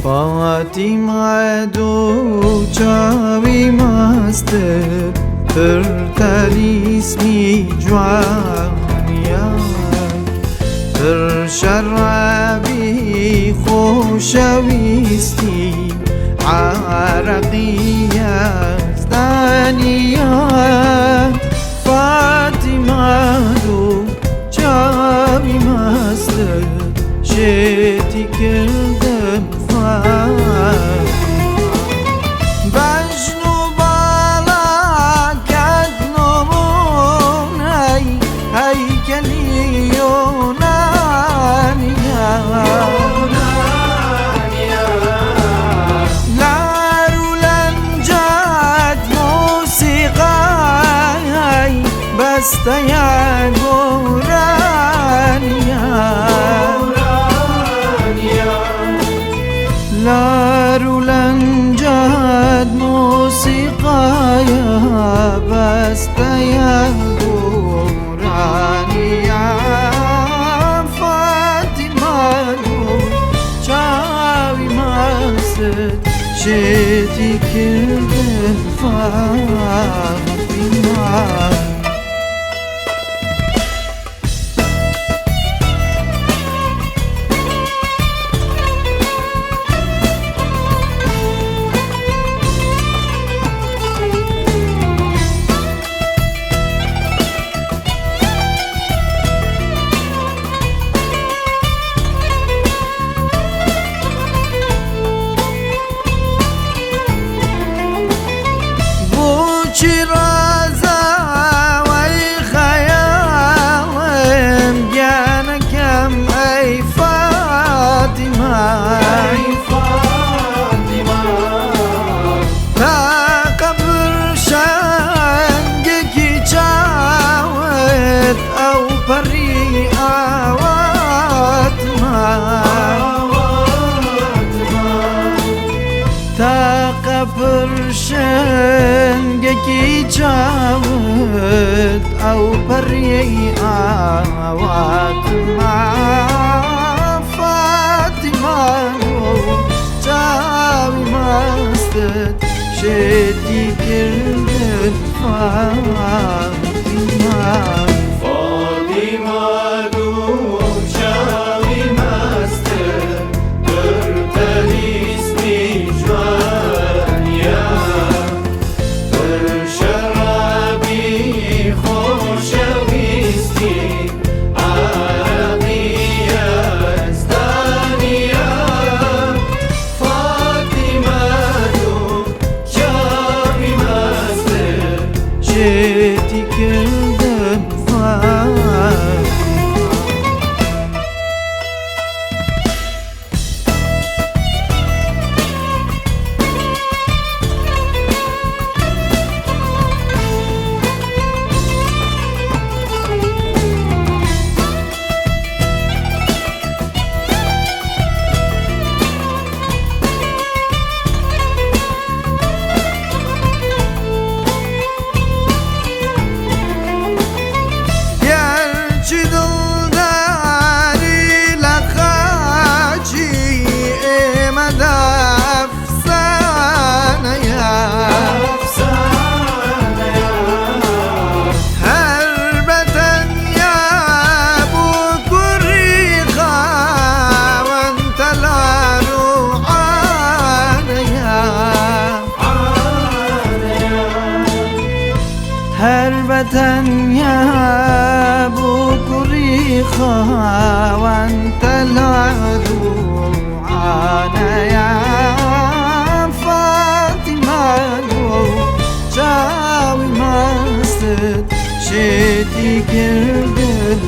فاطمه دو چاوی مستر پر اسمی جوانیا پر شرابی خوشویستی عرقیه زدانیا فاطمه دو چاوی مستر شتی کردم بجنو بالا کدنمون هیکلی یونانیا لارو لنجد موسیقی بسته گورانیا لارو لنجد موسیقایا بستیا گورانیا فاطمه دو چاوی مست شتی کردن فاطمه شیرازه وی خیالم جانکم ای فاطمه تا قبر شنگکی چاوت او پری آواتما تا قبر شنگکی چاوت او پری آواتما فاطمه چاوی مستت شتی کردن فاطمه دو چاوی مستت پر اسمی جوانیا شتی کردم هر وطن یا بکری خواهند تلادو عانیا فاطمه دو چاوی مستت شتی کردن